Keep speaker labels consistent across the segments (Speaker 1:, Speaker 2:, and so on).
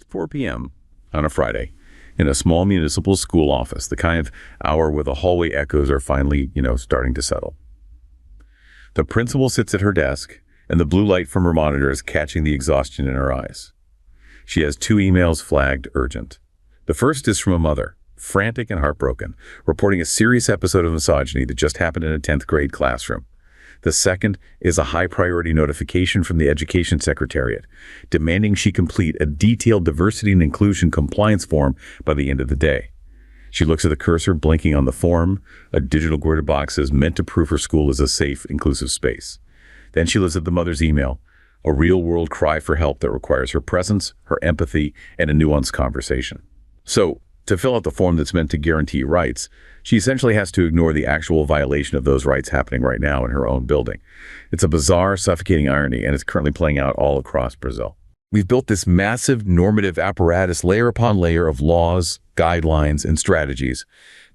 Speaker 1: It's 4 p.m. on a Friday in a small municipal school office, the kind of hour where the hallway echoes are finally, starting to settle. The principal sits at her desk, and the blue light from her monitor is catching the exhaustion in her eyes. She has 2 emails flagged urgent. The first is from a mother, frantic and heartbroken, reporting a serious episode of misogyny that just happened in a 10th grade classroom. The second is a high-priority notification from the Education Secretariat, demanding she complete a detailed diversity and inclusion compliance form by the end of the day. She looks at the cursor blinking on the form, a digital grid of boxes meant to prove her school is a safe, inclusive space. Then she looks at the mother's email, a real-world cry for help that requires her presence, her empathy, and a nuanced conversation. So, to fill out the form that's meant to guarantee rights, she essentially has to ignore the actual violation of those rights happening right now in her own building. It's a bizarre, suffocating irony, and it's currently playing out all across Brazil. We've built this massive normative apparatus layer upon layer of laws, guidelines, and strategies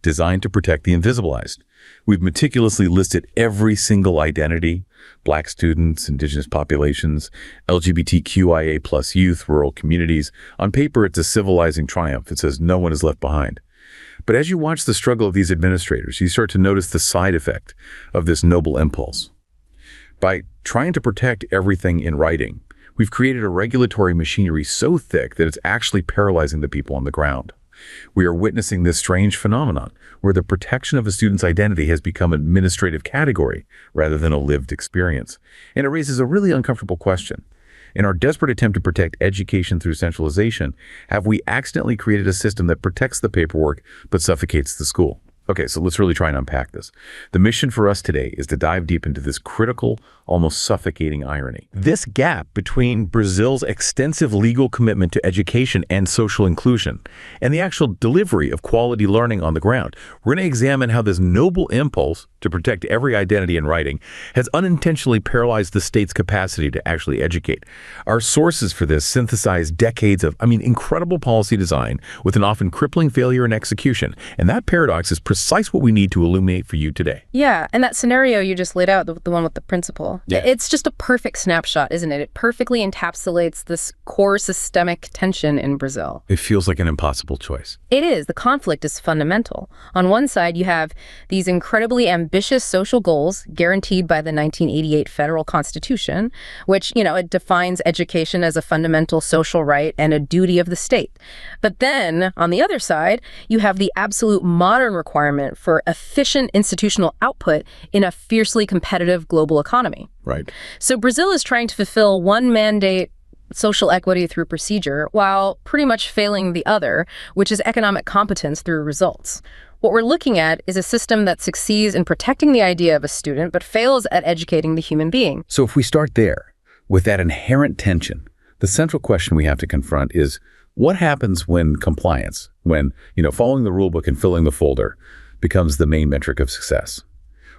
Speaker 1: designed to protect the invisibilized. We've meticulously listed every single identity: Black students, indigenous populations, LGBTQIA+ youth, rural communities. On paper, it's a civilizing triumph. It says no one is left behind. But as you watch the struggle of these administrators, you start to notice the side effect of this noble impulse. By trying to protect everything in writing, we've created a regulatory machinery so thick that it's actually paralyzing the people on the ground. We are witnessing this strange phenomenon where the protection of a student's identity has become an administrative category rather than a lived experience. And it raises a really uncomfortable question. In our desperate attempt to protect education through centralization, have we accidentally created a system that protects the paperwork but suffocates the school? Okay, so let's really try and unpack this. The mission for us today is to dive deep into this critical, almost suffocating irony. This gap between Brazil's extensive legal commitment to education and social inclusion and the actual delivery of quality learning on the ground. We're going to examine how this noble impulse to protect every identity in writing has unintentionally paralyzed the state's capacity to actually educate. Our sources for this synthesize decades of, incredible policy design with an often crippling failure in execution. And that paradox is precise what we need to illuminate for you today.
Speaker 2: Yeah, and that scenario you just laid out, the one with the principal, it's just a perfect snapshot, isn't it? It perfectly encapsulates this core systemic tension in Brazil.
Speaker 1: It feels like an impossible choice.
Speaker 2: It is. The conflict is fundamental. On one side, you have these incredibly ambitious social goals guaranteed by the 1988 federal constitution, which, it defines education as a fundamental social right and a duty of the state. But then, on the other side, you have the absolute modern requirement for efficient institutional output in a fiercely competitive global economy.
Speaker 1: Right.
Speaker 2: So Brazil is trying to fulfill one mandate, social equity through procedure, while pretty much failing the other, which is economic competence through results. What we're looking at is a system that succeeds in protecting the idea of a student, but fails at educating the human being.
Speaker 1: So if we start there, with that inherent tension, the central question we have to confront is, what happens when compliance, when, following the rule book and filling the folder becomes the main metric of success?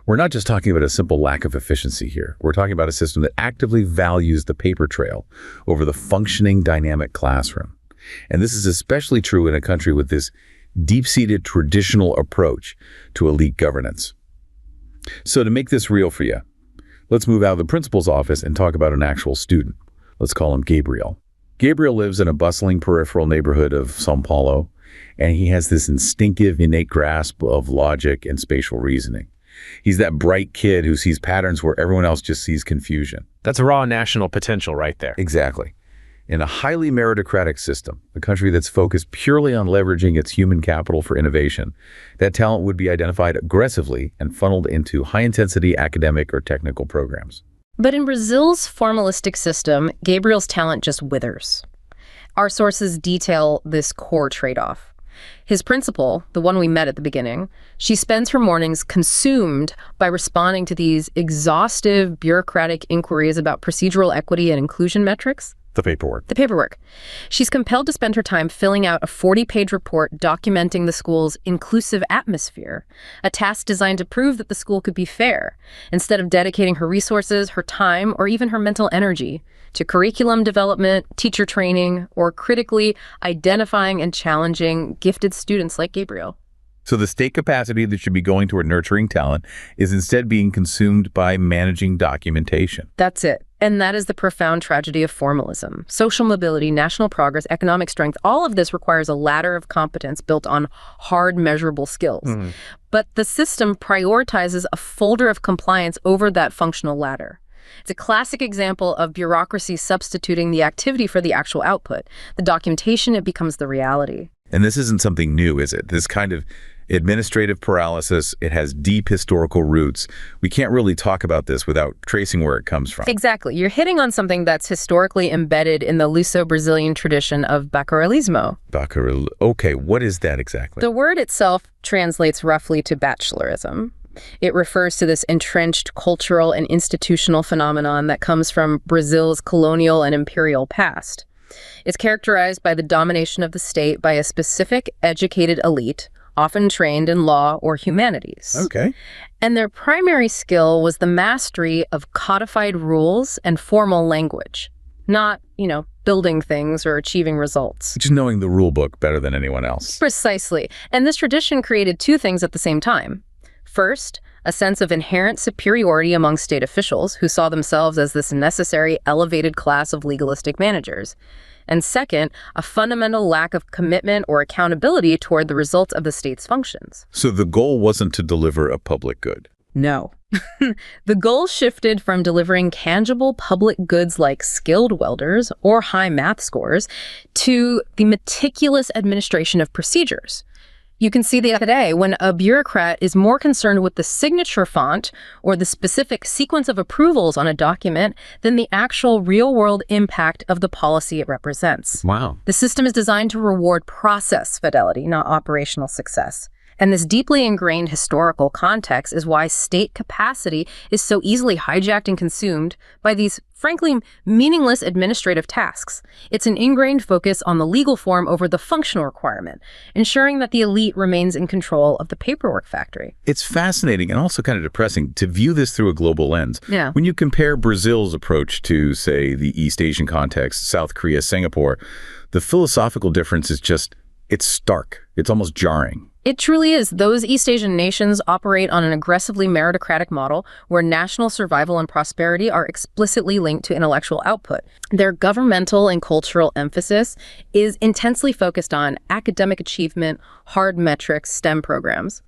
Speaker 1: We're not just talking about a simple lack of efficiency here. We're talking about a system that actively values the paper trail over the functioning, dynamic classroom. And this is especially true in a country with this deep-seated traditional approach to elite governance. So to make this real for you, let's move out of the principal's office and talk about an actual student. Let's call him Gabriel. Gabriel lives in a bustling peripheral neighborhood of São Paulo, and he has this instinctive, innate grasp of logic and spatial reasoning. He's that bright kid who sees patterns where everyone else just sees confusion.
Speaker 3: That's raw national potential right there.
Speaker 1: Exactly. In a highly meritocratic system, a country that's focused purely on leveraging its human capital for innovation, that talent would be identified aggressively and funneled into high-intensity academic or technical programs.
Speaker 2: But in Brazil's formalistic system, Gabriel's talent just withers. Our sources detail this core trade-off. His principal, the one we met at the beginning, she spends her mornings consumed by responding to these exhaustive bureaucratic inquiries about procedural equity and inclusion metrics.
Speaker 1: The paperwork.
Speaker 2: She's compelled to spend her time filling out a 40-page report documenting the school's inclusive atmosphere, a task designed to prove that the school could be fair, instead of dedicating her resources, her time, or even her mental energy to curriculum development, teacher training, or critically identifying and challenging gifted students like Gabriel.
Speaker 1: So the state capacity that should be going toward nurturing talent is instead being consumed by managing documentation.
Speaker 2: That's it. And that is the profound tragedy of formalism. Social mobility, national progress, economic strength, all of this requires a ladder of competence built on hard, measurable skills. But the system prioritizes a folder of compliance over that functional ladder. It's a classic example of bureaucracy substituting the activity for the actual output. The documentation, it becomes the reality.
Speaker 1: And this isn't something new, is it? This kind of administrative paralysis, it has deep historical roots. We can't really talk about this without tracing where it comes from.
Speaker 2: Exactly. You're hitting on something that's historically embedded in the Luso-Brazilian tradition of bacharelismo.
Speaker 1: Okay, what is that exactly?
Speaker 2: The word itself translates roughly to bachelorism. It refers to this entrenched cultural and institutional phenomenon that comes from Brazil's colonial and imperial past. It's characterized by the domination of the state by a specific educated elite, often trained in law or humanities.
Speaker 1: Okay.
Speaker 2: And their primary skill was the mastery of codified rules and formal language, not, building things or achieving results.
Speaker 1: Just knowing the rule book better than anyone else.
Speaker 2: Precisely. And this tradition created two things at the same time. First, a sense of inherent superiority among state officials who saw themselves as this necessary elevated class of legalistic managers. And second, a fundamental lack of commitment or accountability toward the results of the state's functions.
Speaker 1: So the goal wasn't to deliver a public good.
Speaker 2: No. The goal shifted from delivering tangible public goods like skilled welders or high math scores to the meticulous administration of procedures. You can see that today when a bureaucrat is more concerned with the signature font or the specific sequence of approvals on a document than the actual real-world impact of the policy it represents.
Speaker 3: Wow.
Speaker 2: The system is designed to reward process fidelity, not operational success. And this deeply ingrained historical context is why state capacity is so easily hijacked and consumed by these, frankly, meaningless administrative tasks. It's an ingrained focus on the legal form over the functional requirement, ensuring that the elite remains in control of the paperwork factory.
Speaker 1: It's fascinating and also kind of depressing to view this through a global lens.
Speaker 2: Yeah.
Speaker 1: When you compare Brazil's approach to, say, the East Asian context, South Korea, Singapore, the philosophical difference is it's stark. It's almost jarring.
Speaker 2: It truly is. Those East Asian nations operate on an aggressively meritocratic model where national survival and prosperity are explicitly linked to intellectual output. Their governmental and cultural emphasis is intensely focused on academic achievement, hard metrics, STEM programs.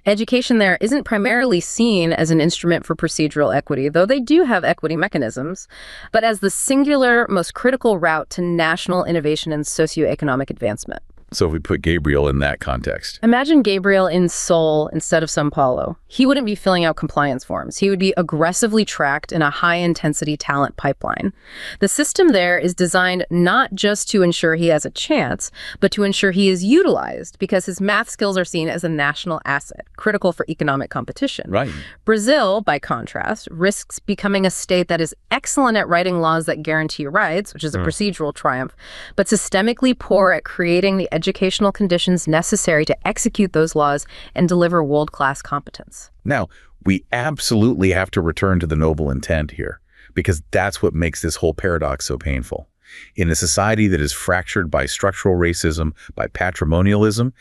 Speaker 2: Education there isn't primarily seen as an instrument for procedural equity, though they do have equity mechanisms, but as the singular, most critical route to national innovation and socioeconomic advancement.
Speaker 1: So if we put Gabriel in that context.
Speaker 2: Imagine Gabriel in Seoul instead of São Paulo. He wouldn't be filling out compliance forms. He would be aggressively tracked in a high-intensity talent pipeline. The system there is designed not just to ensure he has a chance, but to ensure he is utilized because his math skills are seen as a national asset, critical for economic competition.
Speaker 1: Right.
Speaker 2: Brazil, by contrast, risks becoming a state that is excellent at writing laws that guarantee rights, which is a procedural triumph, but systemically poor at creating the educational conditions necessary to execute those laws and deliver world-class competence.
Speaker 1: Now, we absolutely have to return to the noble intent here, because that's what makes this whole paradox so painful. In a society that is fractured by structural racism, by patrimonialism,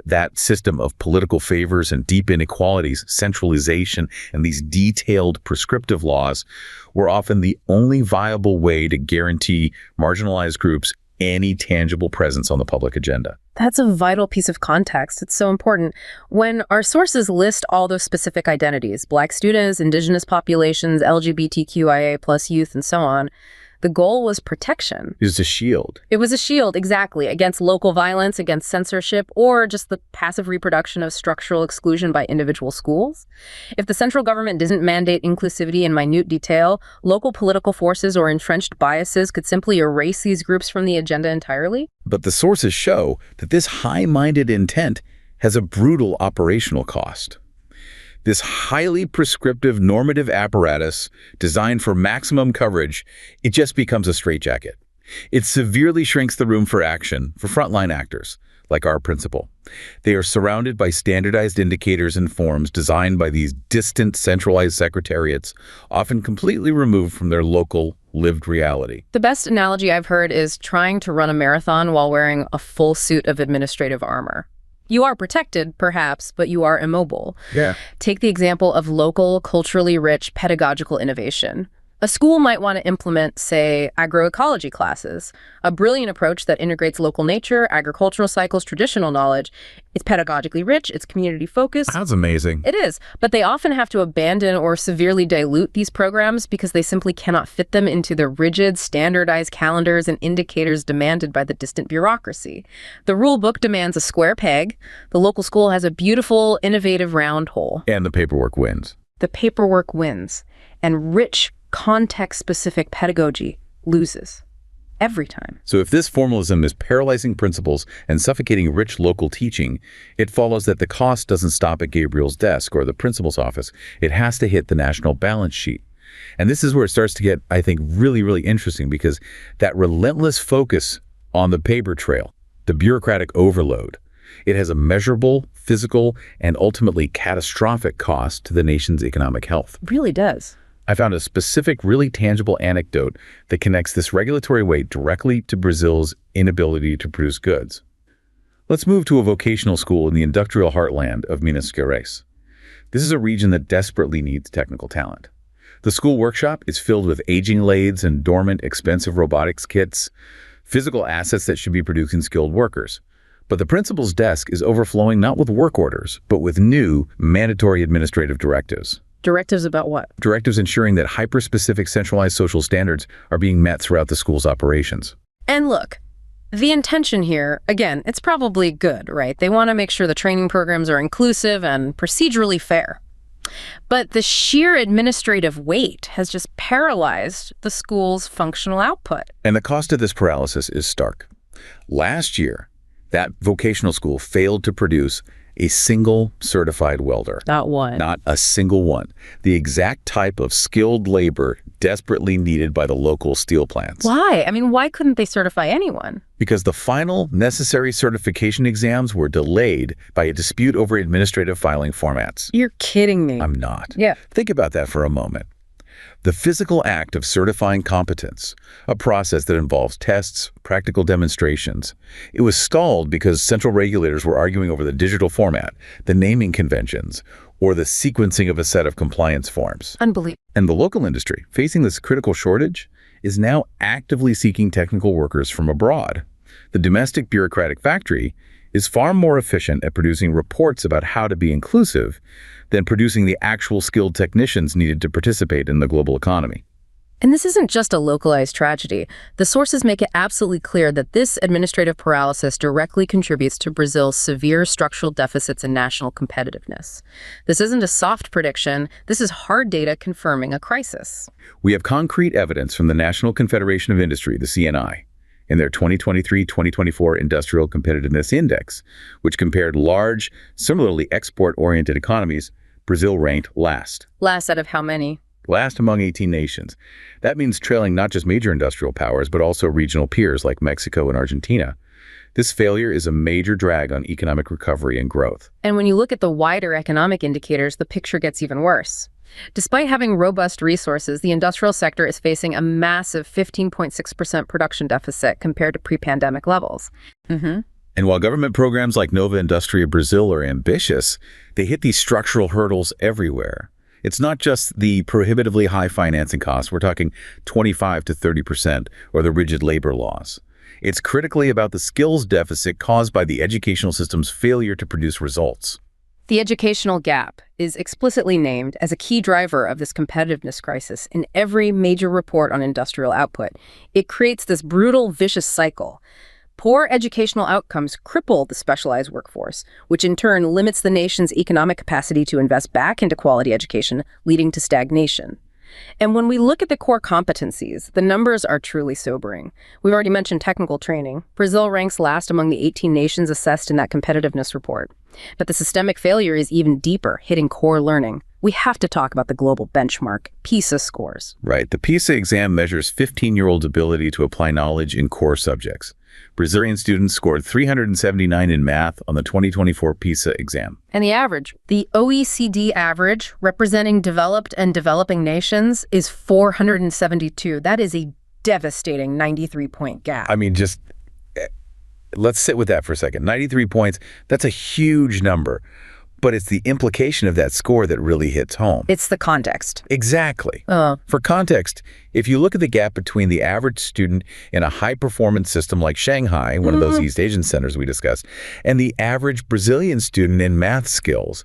Speaker 1: that system of political favors and deep inequalities, centralization, and these detailed prescriptive laws were often the only viable way to guarantee marginalized groups any tangible presence on the public agenda.
Speaker 2: That's a vital piece of context. It's so important. When our sources list all those specific identities, Black students, indigenous populations, LGBTQIA plus youth, and so on, the goal was protection.
Speaker 1: It was a shield.
Speaker 2: It was a shield, exactly, against local violence, against censorship, or just the passive reproduction of structural exclusion by individual schools. If the central government didn't mandate inclusivity in minute detail, local political forces or entrenched biases could simply erase these groups from the agenda entirely.
Speaker 1: But the sources show that this high-minded intent has a brutal operational cost. This highly prescriptive normative apparatus designed for maximum coverage, it just becomes a straitjacket. It severely shrinks the room for action for frontline actors, like our principal. They are surrounded by standardized indicators and forms designed by these distant centralized secretariats, often completely removed from their local lived reality.
Speaker 2: The best analogy I've heard is trying to run a marathon while wearing a full suit of administrative armor. You are protected, perhaps, but you are immobile.
Speaker 1: Yeah.
Speaker 2: Take the example of local, culturally rich pedagogical innovation. A school might want to implement, say, agroecology classes, a brilliant approach that integrates local nature, agricultural cycles, traditional knowledge. It's pedagogically rich, it's community-focused.
Speaker 1: Sounds amazing.
Speaker 2: It is, but they often have to abandon or severely dilute these programs because they simply cannot fit them into the rigid, standardized calendars and indicators demanded by the distant bureaucracy. The rule book demands a square peg. The local school has a beautiful, innovative round hole.
Speaker 1: And the paperwork wins.
Speaker 2: The paperwork wins, and rich, context-specific pedagogy loses every time.
Speaker 1: So if this formalism is paralyzing principles and suffocating rich local teaching, it follows that the cost doesn't stop at Gabriel's desk or the principal's office. It has to hit the national balance sheet. And this is where it starts to get, I think, really, really interesting, because that relentless focus on the paper trail, the bureaucratic overload, it has a measurable, physical, and ultimately catastrophic cost to the nation's economic health.
Speaker 2: It really does.
Speaker 1: I found a specific, really tangible anecdote that connects this regulatory weight directly to Brazil's inability to produce goods. Let's move to a vocational school in the industrial heartland of Minas Gerais. This is a region that desperately needs technical talent. The school workshop is filled with aging lathes and dormant, expensive robotics kits, physical assets that should be producing skilled workers. But the principal's desk is overflowing not with work orders, but with new, mandatory administrative directives.
Speaker 2: Directives about what?
Speaker 1: Directives ensuring that hyper-specific centralized social standards are being met throughout the school's operations.
Speaker 2: And look, the intention here, again, it's probably good, right? They want to make sure the training programs are inclusive and procedurally fair. But the sheer administrative weight has just paralyzed the school's functional output.
Speaker 1: And the cost of this paralysis is stark. Last year, that vocational school failed to produce a single certified welder.
Speaker 2: Not one.
Speaker 1: Not a single one. The exact type of skilled labor desperately needed by the local steel plants.
Speaker 2: Why? I mean, why couldn't they certify anyone?
Speaker 1: Because the final necessary certification exams were delayed by a dispute over administrative filing formats.
Speaker 2: You're kidding me.
Speaker 1: I'm not.
Speaker 2: Yeah.
Speaker 1: Think about that for a moment. The physical act of certifying competence, a process that involves tests, practical demonstrations, it was stalled because central regulators were arguing over the digital format, the naming conventions, or the sequencing of a set of compliance forms.
Speaker 2: Unbelievable.
Speaker 1: And the local industry, facing this critical shortage, is now actively seeking technical workers from abroad. The domestic bureaucratic factory is far more efficient at producing reports about how to be inclusive than producing the actual skilled technicians needed to participate in the global economy.
Speaker 2: And this isn't just a localized tragedy. The sources make it absolutely clear that this administrative paralysis directly contributes to Brazil's severe structural deficits in national competitiveness. This isn't a soft prediction. This is hard data confirming a crisis.
Speaker 1: We have concrete evidence from the National Confederation of Industry, the CNI, in their 2023-2024 Industrial Competitiveness Index, which compared large, similarly export-oriented economies. Brazil ranked last.
Speaker 2: Last out of how many?
Speaker 1: Last among 18 nations. That means trailing not just major industrial powers, but also regional peers like Mexico and Argentina. This failure is a major drag on economic recovery and growth.
Speaker 2: And when you look at the wider economic indicators, the picture gets even worse. Despite having robust resources, the industrial sector is facing a massive 15.6% production deficit compared to pre-pandemic levels.
Speaker 1: And while government programs like Nova Industria Brazil are ambitious, they hit these structural hurdles everywhere. It's not just the prohibitively high financing costs. We're talking 25 to 30%, or the rigid labor laws. It's critically about the skills deficit caused by the educational system's failure to produce results.
Speaker 2: The educational gap is explicitly named as a key driver of this competitiveness crisis in every major report on industrial output. It creates this brutal, vicious cycle. Poor educational outcomes cripple the specialized workforce, which in turn limits the nation's economic capacity to invest back into quality education, leading to stagnation. And when we look at the core competencies, the numbers are truly sobering. We've already mentioned technical training. Brazil ranks last among the 18 nations assessed in that competitiveness report. But the systemic failure is even deeper, hitting core learning. We have to talk about the global benchmark, PISA scores.
Speaker 1: Right. The PISA exam measures 15-year-olds' ability to apply knowledge in core subjects. Brazilian students scored 379 in math on the 2024 PISA exam.
Speaker 2: And the average, the OECD average, representing developed and developing nations, is 472. That is a devastating 93-point gap.
Speaker 1: I mean, just Let's sit with that for a second. 93 points, that's a huge number. But it's the implication of that score that really hits home.
Speaker 2: It's the context.
Speaker 1: Exactly. For context, if you look at the gap between the average student in a high-performance system like Shanghai, one of those East Asian centers we discussed, and the average Brazilian student in math skills,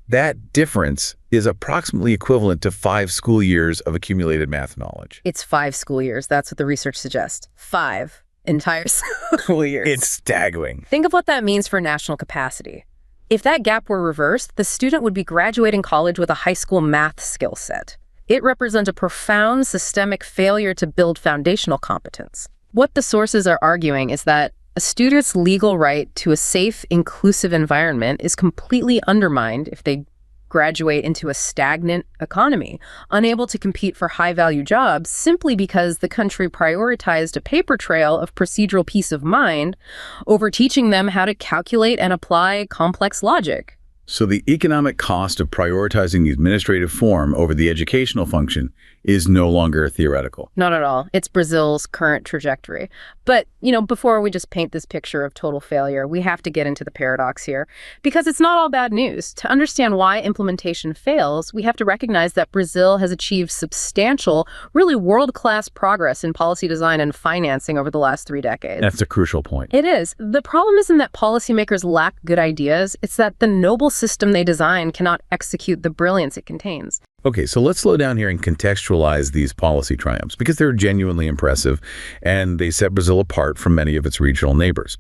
Speaker 1: that difference is approximately equivalent to 5 school years of accumulated math knowledge.
Speaker 2: It's 5 school years. That's what the research suggests. 5 entire school years.
Speaker 1: It's staggering.
Speaker 2: Think of what that means for national capacity. If that gap were reversed, the student would be graduating college with a high school math skill set. It represents a profound systemic failure to build foundational competence. What the sources are arguing is that a student's legal right to a safe, inclusive environment is completely undermined if they graduate into a stagnant economy, unable to compete for high-value jobs simply because the country prioritized a paper trail of procedural peace of mind over teaching them how to calculate and apply complex logic.
Speaker 1: So the economic cost of prioritizing the administrative form over the educational function is no longer theoretical.
Speaker 2: Not at all. It's Brazil's current trajectory. But, before we just paint this picture of total failure, we have to get into the paradox here, because it's not all bad news. To understand why implementation fails, we have to recognize that Brazil has achieved substantial, really world-class progress in policy design and financing over the last 3 decades.
Speaker 1: That's a crucial point.
Speaker 2: It is. The problem isn't that policymakers lack good ideas. It's that the noble system they design cannot execute the brilliance it contains.
Speaker 1: Okay, so let's slow down here and contextualize these policy triumphs because they're genuinely impressive and they set Brazil apart from many of its regional neighbors.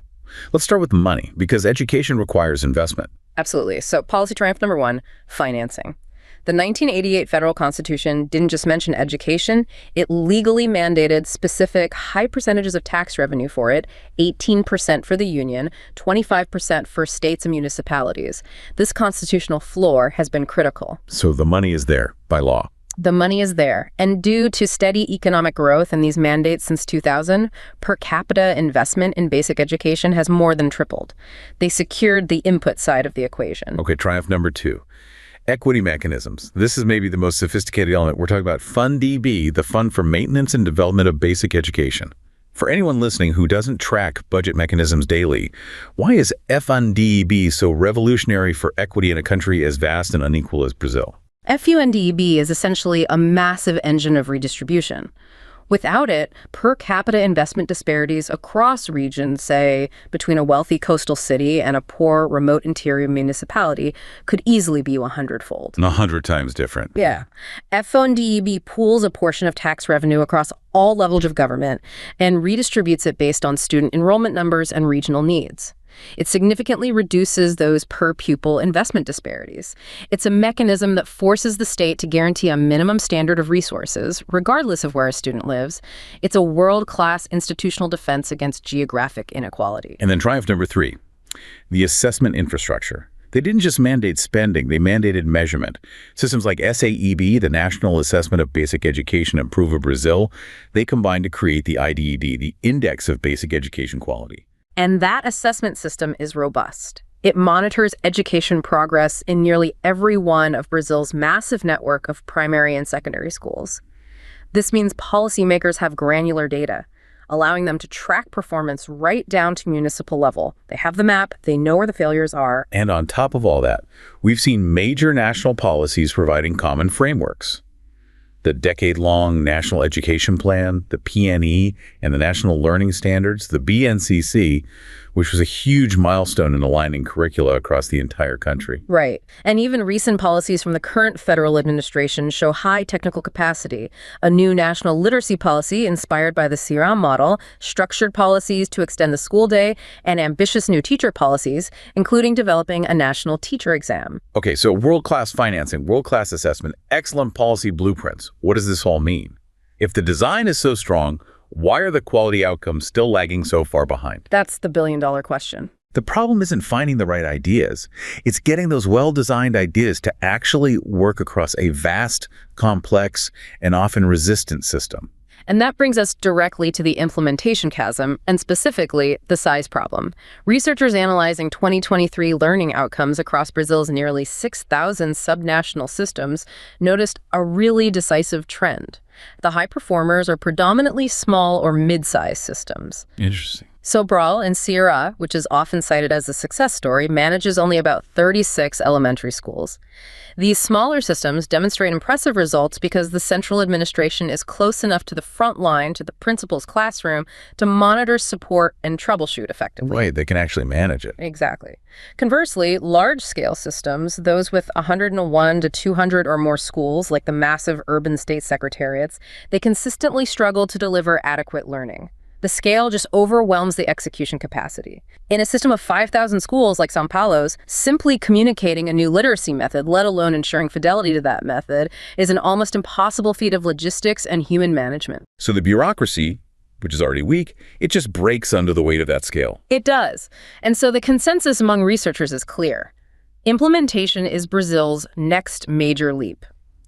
Speaker 1: Let's start with money because education requires investment.
Speaker 2: Absolutely. So policy triumph number 1, financing. The 1988 federal constitution didn't just mention education, it legally mandated specific high percentages of tax revenue for it, 18% for the union, 25% for states and municipalities. This constitutional floor has been critical.
Speaker 1: So the money is there by law.
Speaker 2: The money is there, and due to steady economic growth and these mandates since 2000, per capita investment in basic education has more than tripled. They secured the input side of the equation.
Speaker 1: Okay, triumph number 2. Equity mechanisms. This is maybe the most sophisticated element. We're talking about FundDB, the Fund for Maintenance and Development of Basic Education. For anyone listening who doesn't track budget mechanisms daily, why is FundDB so revolutionary for equity in a country as vast and unequal as Brazil?
Speaker 2: FundDB is essentially a massive engine of redistribution. Without it, per capita investment disparities across regions, say, between a wealthy coastal city and a poor remote interior municipality, could easily be 100-fold.
Speaker 1: 100 times different.
Speaker 2: Yeah. FundDB pools a portion of tax revenue across all levels of government and redistributes it based on student enrollment numbers and regional needs. It significantly reduces those per-pupil investment disparities. It's a mechanism that forces the state to guarantee a minimum standard of resources, regardless of where a student lives. It's a world-class institutional defense against geographic inequality.
Speaker 1: And then triumph number 3, the assessment infrastructure. They didn't just mandate spending, they mandated measurement. Systems like SAEB, the National Assessment of Basic Education Improve of Brazil, they combined to create the IDED, the Index of Basic Education Quality.
Speaker 2: And that assessment system is robust. It monitors education progress in nearly every one of Brazil's massive network of primary and secondary schools. This means policymakers have granular data, allowing them to track performance right down to municipal level. They have the map, they know where the failures are.
Speaker 1: And on top of all that, we've seen major national policies providing common frameworks. The decade-long National Education Plan, the PNE, and the National Learning Standards, the BNCC, which was a huge milestone in aligning curricula across the entire country.
Speaker 2: Right. And even recent policies from the current federal administration show high technical capacity. A new national literacy policy inspired by the CIRAM model, structured policies to extend the school day, and ambitious new teacher policies, including developing a national teacher exam.
Speaker 1: Okay, so world-class financing, world-class assessment, excellent policy blueprints. What does this all mean? If the design is so strong, why are the quality outcomes still lagging so far behind?
Speaker 2: That's the billion-dollar question.
Speaker 1: The problem isn't finding the right ideas. It's getting those well-designed ideas to actually work across a vast, complex, and often resistant system.
Speaker 2: And that brings us directly to the implementation chasm, and specifically, the size problem. Researchers analyzing 2023 learning outcomes across Brazil's nearly 6,000 subnational systems noticed a really decisive trend. The high performers are predominantly small or mid-sized systems.
Speaker 1: Interesting.
Speaker 2: Sobral in Sierra, which is often cited as a success story, manages only about 36 elementary schools. These smaller systems demonstrate impressive results because the central administration is close enough to the front line, to the principal's classroom, to monitor, support, and troubleshoot effectively.
Speaker 1: Right, they can actually manage it.
Speaker 2: Exactly. Conversely, large-scale systems, those with 101 to 200 or more schools, like the massive urban state secretariats, they consistently struggle to deliver adequate learning. The scale just overwhelms the execution capacity. In a system of 5,000 schools like São Paulo's, simply communicating a new literacy method, let alone ensuring fidelity to that method, is an almost impossible feat of logistics and human management.
Speaker 1: So the bureaucracy, which is already weak, it just breaks under the weight of that scale.
Speaker 2: It does. And so the consensus among researchers is clear. Implementation is Brazil's next major leap.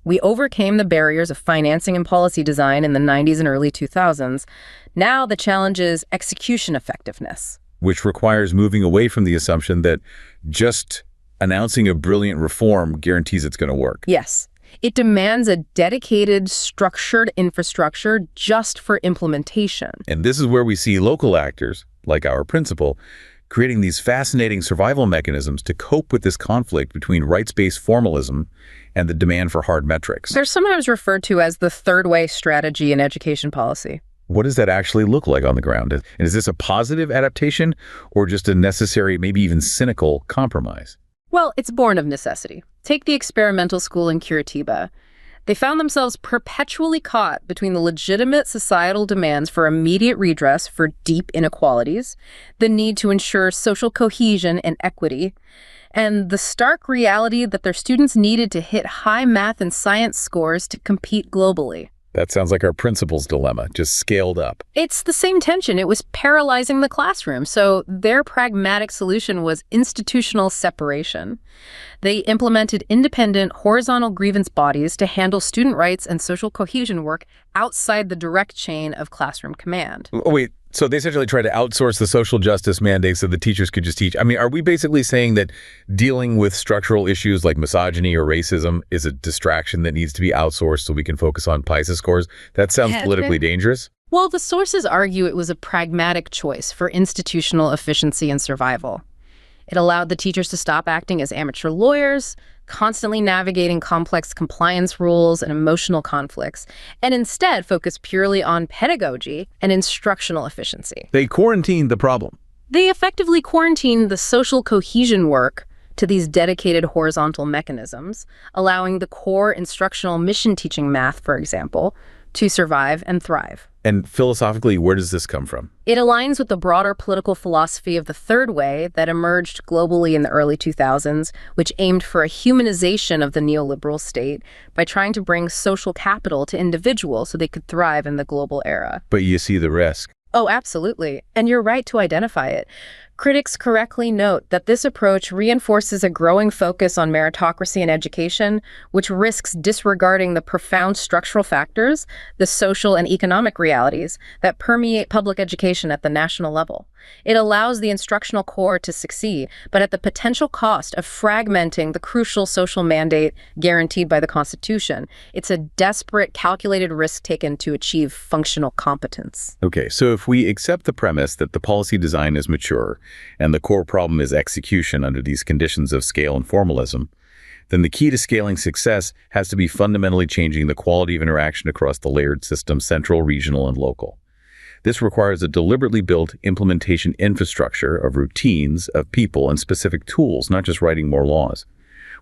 Speaker 2: We overcame the barriers of financing and policy design in the 90s and early 2000s. Now the challenge is execution effectiveness.
Speaker 1: Which requires moving away from the assumption that just announcing a brilliant reform guarantees it's going to work.
Speaker 2: Yes. It demands a dedicated, structured infrastructure just for implementation.
Speaker 1: And this is where we see local actors, like our principal, creating these fascinating survival mechanisms to cope with this conflict between rights-based formalism and the demand for hard metrics.
Speaker 2: They're sometimes referred to as the third-way strategy in education policy.
Speaker 1: What does that actually look like on the ground? And is this a positive adaptation or just a necessary, maybe even cynical compromise?
Speaker 2: Well, it's born of necessity. Take the experimental school in Curitiba. They found themselves perpetually caught between the legitimate societal demands for immediate redress for deep inequalities, the need to ensure social cohesion and equity, and the stark reality that their students needed to hit high math and science scores to compete globally.
Speaker 1: That sounds like our principal's dilemma, just scaled up.
Speaker 2: It's the same tension. It was paralyzing the classroom. So their pragmatic solution was institutional separation. They implemented independent, horizontal grievance bodies to handle student rights and social cohesion work outside the direct chain of classroom command.
Speaker 1: Oh, wait. So they essentially tried to outsource the social justice mandate so the teachers could just teach. I mean, are we basically saying that dealing with structural issues like misogyny or racism is a distraction that needs to be outsourced so we can focus on PISA scores? That sounds politically dangerous.
Speaker 2: Well, the sources argue it was a pragmatic choice for institutional efficiency and survival. It allowed the teachers to stop acting as amateur lawyers, constantly navigating complex compliance rules and emotional conflicts, and instead focus purely on pedagogy and instructional efficiency.
Speaker 1: They quarantined the problem.
Speaker 2: They effectively quarantined the social cohesion work to these dedicated horizontal mechanisms, allowing the core instructional mission teaching math, for example, to survive and thrive.
Speaker 1: And philosophically, where does this come from?
Speaker 2: It aligns with the broader political philosophy of the third way that emerged globally in the early 2000s, which aimed for a humanization of the neoliberal state by trying to bring social capital to individuals so they could thrive in the global era.
Speaker 1: But you see the risk.
Speaker 2: Oh, absolutely. And you're right to identify it. Critics correctly note that this approach reinforces a growing focus on meritocracy in education, which risks disregarding the profound structural factors, the social and economic realities that permeate public education at the national level. It allows the instructional core to succeed, but at the potential cost of fragmenting the crucial social mandate guaranteed by the Constitution. It's a desperate, calculated risk taken to achieve functional competence.
Speaker 1: Okay, so if we accept the premise that the policy design is mature and the core problem is execution under these conditions of scale and formalism, then the key to scaling success has to be fundamentally changing the quality of interaction across the layered system, central, regional, and local. This requires a deliberately built implementation infrastructure of routines, of people, and specific tools, not just writing more laws.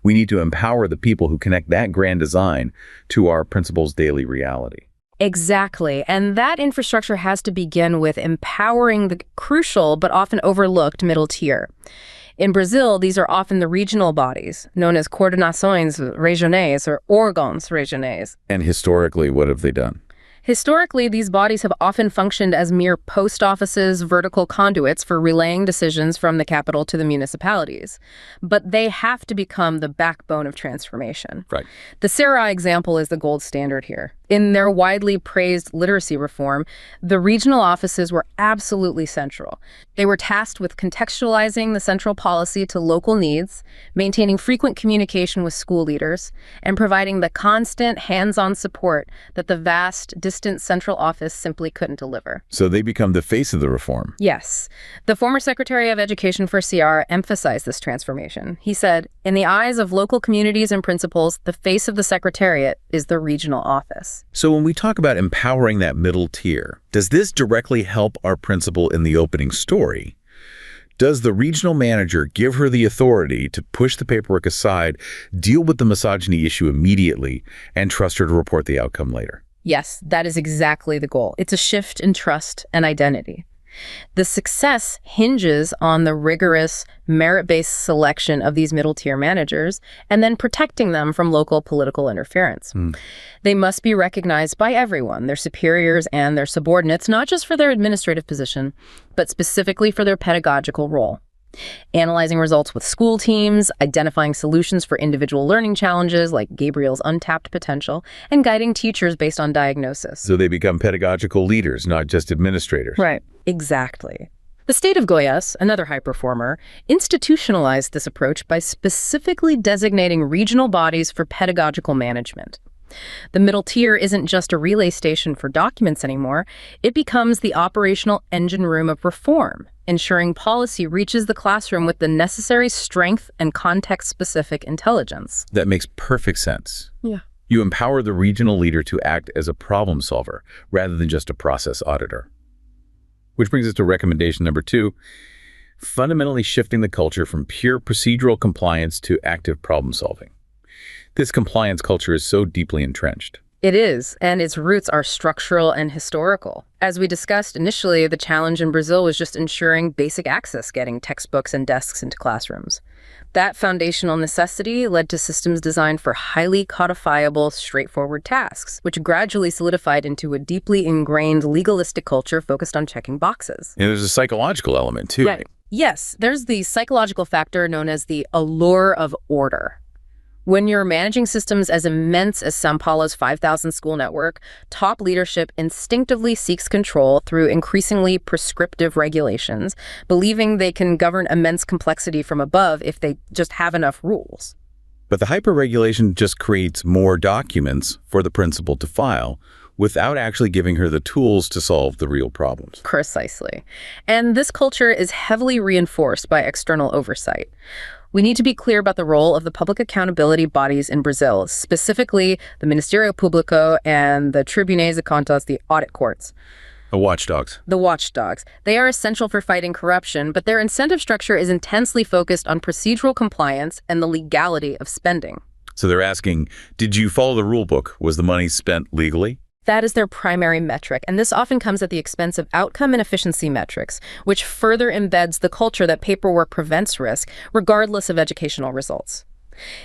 Speaker 1: We need to empower the people who connect that grand design to our principles' daily reality.
Speaker 2: Exactly. And that infrastructure has to begin with empowering the crucial but often overlooked middle tier. In Brazil, these are often the regional bodies, known as coordenações regionais or órgãos regionais.
Speaker 1: And historically, what have they done?
Speaker 2: Historically, these bodies have often functioned as mere post offices, vertical conduits for relaying decisions from the capital to the municipalities. But they have to become the backbone of transformation.
Speaker 1: Right.
Speaker 2: The Ceará example is the gold standard here. In their widely praised literacy reform, the regional offices were absolutely central. They were tasked with contextualizing the central policy to local needs, maintaining frequent communication with school leaders, and providing the constant hands-on support that the vast, distant central office simply couldn't deliver.
Speaker 1: So they become the face of the reform.
Speaker 2: Yes. The former Secretary of Education for CR emphasized this transformation. He said, "In the eyes of local communities and principals, the face of the Secretariat is the regional office."
Speaker 1: So when we talk about empowering that middle tier, does this directly help our principal in the opening story? Does the regional manager give her the authority to push the paperwork aside, deal with the misogyny issue immediately, and trust her to report the outcome later?
Speaker 2: Yes, that is exactly the goal. It's a shift in trust and identity. The success hinges on the rigorous, merit-based selection of these middle-tier managers and then protecting them from local political interference. They must be recognized by everyone, their superiors and their subordinates, not just for their administrative position, but specifically for their pedagogical role. Analyzing results with school teams, identifying solutions for individual learning challenges like Gabriel's untapped potential, and guiding teachers based on diagnosis.
Speaker 1: So they become pedagogical leaders, not just administrators.
Speaker 2: Right. Exactly. The state of Goiás, another high performer, institutionalized this approach by specifically designating regional bodies for pedagogical management. The middle tier isn't just a relay station for documents anymore. It becomes the operational engine room of reform, ensuring policy reaches the classroom with the necessary strength and context-specific intelligence.
Speaker 1: That makes perfect sense.
Speaker 2: Yeah.
Speaker 1: You empower the regional leader to act as a problem solver rather than just a process auditor. Which brings us to recommendation number 2, fundamentally shifting the culture from pure procedural compliance to active problem solving. This compliance culture is so deeply entrenched.
Speaker 2: It is, and its roots are structural and historical. As we discussed initially, the challenge in Brazil was just ensuring basic access, getting textbooks and desks into classrooms. That foundational necessity led to systems designed for highly codifiable, straightforward tasks, which gradually solidified into a deeply ingrained legalistic culture focused on checking boxes.
Speaker 1: And there's a psychological element, too.
Speaker 2: Right. Yes, there's the psychological factor known as the allure of order. When you're managing systems as immense as São Paulo's 5,000 school network, top leadership instinctively seeks control through increasingly prescriptive regulations, believing they can govern immense complexity from above if they just have enough rules.
Speaker 1: But the hyper-regulation just creates more documents for the principal to file without actually giving her the tools to solve the real problems.
Speaker 2: Precisely. And this culture is heavily reinforced by external oversight. We need to be clear about the role of the public accountability bodies in Brazil, specifically the Ministério Público and the Tribunais de Contas, the audit courts.
Speaker 1: The watchdogs.
Speaker 2: The watchdogs. They are essential for fighting corruption, but their incentive structure is intensely focused on procedural compliance and the legality of spending.
Speaker 1: So they're asking, did you follow the rule book? Was the money spent legally?
Speaker 2: That is their primary metric, and this often comes at the expense of outcome and efficiency metrics, which further embeds the culture that paperwork prevents risk, regardless of educational results.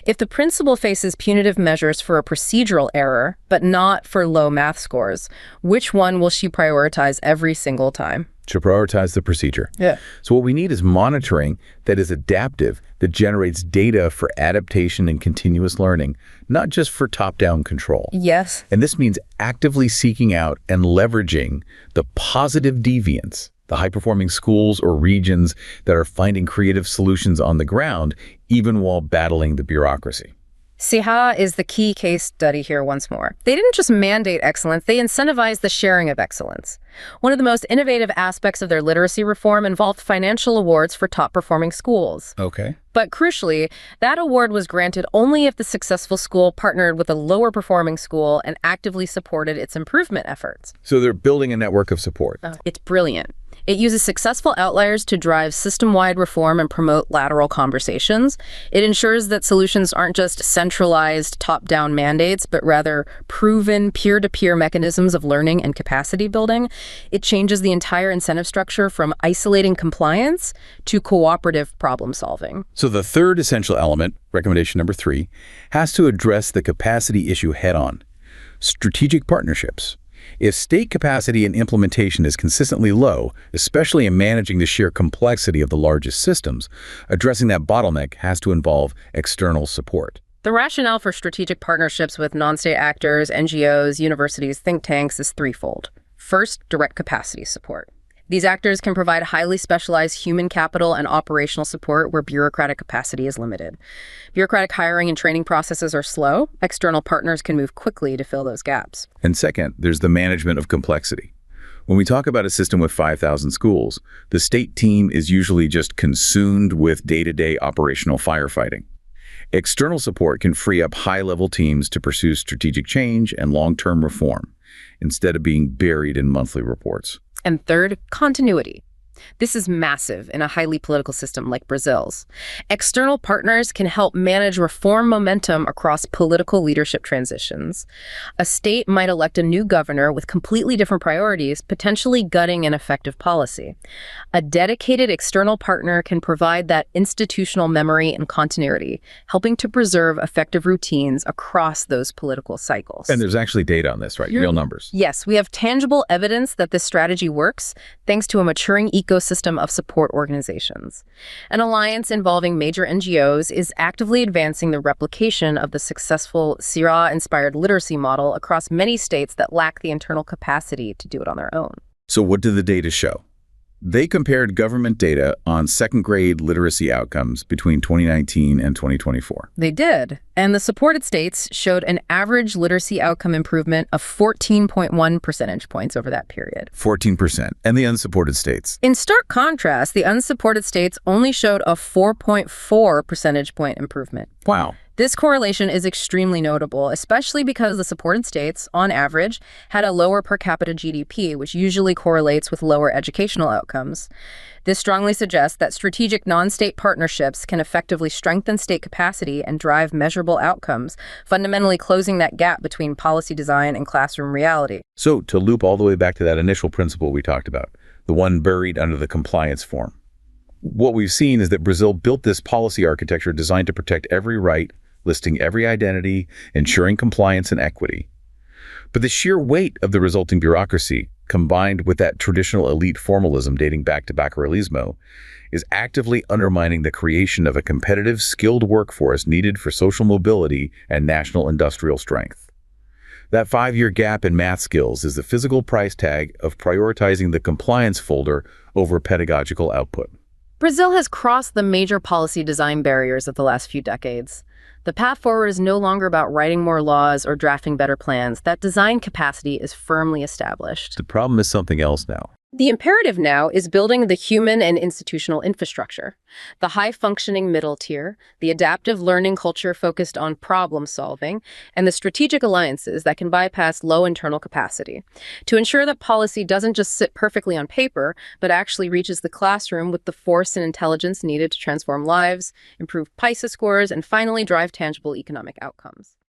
Speaker 2: If the principal faces punitive measures for a procedural error, but not for low math scores, which one will she prioritize every single time?
Speaker 1: To prioritize the procedure.
Speaker 2: Yeah.
Speaker 1: So what we need is monitoring that is adaptive, that generates data for adaptation and continuous learning, not just for top-down control.
Speaker 2: Yes.
Speaker 1: And this means actively seeking out and leveraging the positive deviants, the high-performing schools or regions that are finding creative solutions on the ground, even while battling the bureaucracy.
Speaker 2: Ceará is the key case study here once more. They didn't just mandate excellence, they incentivized the sharing of excellence. One of the most innovative aspects of their literacy reform involved financial awards for top-performing schools.
Speaker 1: Okay.
Speaker 2: But crucially, that award was granted only if the successful school partnered with a lower-performing school and actively supported its improvement efforts.
Speaker 1: So they're building a network of support.
Speaker 2: It's brilliant. It uses successful outliers to drive system-wide reform and promote lateral conversations. It ensures that solutions aren't just centralized top-down mandates, but rather proven peer-to-peer mechanisms of learning and capacity building. It changes the entire incentive structure from isolating compliance to cooperative problem solving.
Speaker 1: So the third essential element, recommendation number 3, has to address the capacity issue head-on. Strategic partnerships. If state capacity and implementation is consistently low, especially in managing the sheer complexity of the largest systems, addressing that bottleneck has to involve external support.
Speaker 2: The rationale for strategic partnerships with non-state actors, NGOs, universities, think tanks is threefold. First, direct capacity support. These actors can provide highly specialized human capital and operational support where bureaucratic capacity is limited. Bureaucratic hiring and training processes are slow. External partners can move quickly to fill those gaps.
Speaker 1: And second, there's the management of complexity. When we talk about a system with 5,000 schools, the state team is usually just consumed with day-to-day operational firefighting. External support can free up high-level teams to pursue strategic change and long-term reform, instead of being buried in monthly reports.
Speaker 2: And third, continuity. This is massive in a highly political system like Brazil's. External partners can help manage reform momentum across political leadership transitions. A state might elect a new governor with completely different priorities, potentially gutting an effective policy. A dedicated external partner can provide that institutional memory and continuity, helping to preserve effective routines across those political cycles.
Speaker 1: And there's actually data on this, right? Real numbers.
Speaker 2: Yes, we have tangible evidence that this strategy works thanks to a maturing ecosystem of support organizations. An alliance involving major NGOs is actively advancing the replication of the successful Sierra-inspired literacy model across many states that lack the internal capacity to do it on their own.
Speaker 1: So what did the data show? They compared government data on second-grade literacy outcomes between 2019 and 2024.
Speaker 2: They did, and the supported states showed an average literacy outcome improvement of 14.1 percentage points over that period.
Speaker 1: 14%. And the unsupported states?
Speaker 2: In stark contrast, the unsupported states only showed a 4.4 percentage point improvement.
Speaker 1: Wow.
Speaker 2: This correlation is extremely notable, especially because the supported states, on average, had a lower per capita GDP, which usually correlates with lower educational outcomes. This strongly suggests that strategic non-state partnerships can effectively strengthen state capacity and drive measurable outcomes, fundamentally closing that gap between policy design and classroom reality.
Speaker 1: So, to loop all the way back to that initial principle we talked about, the one buried under the compliance form. What we've seen is that Brazil built this policy architecture designed to protect every right, listing every identity, ensuring compliance and equity. But the sheer weight of the resulting bureaucracy, combined with that traditional elite formalism dating back to Paralyzing, is actively undermining the creation of a competitive, skilled workforce needed for social mobility and national industrial strength. That 5-year gap in math skills is the physical price tag of prioritizing the compliance folder over pedagogical output.
Speaker 2: Brazil has crossed the major policy design barriers of the last few decades. The path forward is no longer about writing more laws or drafting better plans. That design capacity is firmly established.
Speaker 1: The problem is something else now.
Speaker 2: The imperative now is building the human and institutional infrastructure, the high-functioning middle tier, the adaptive learning culture focused on problem-solving, and the strategic alliances that can bypass low internal capacity, to ensure that policy doesn't just sit perfectly on paper, but actually reaches the classroom with the force and intelligence needed to transform lives, improve PISA scores, and finally drive tangible economic outcomes.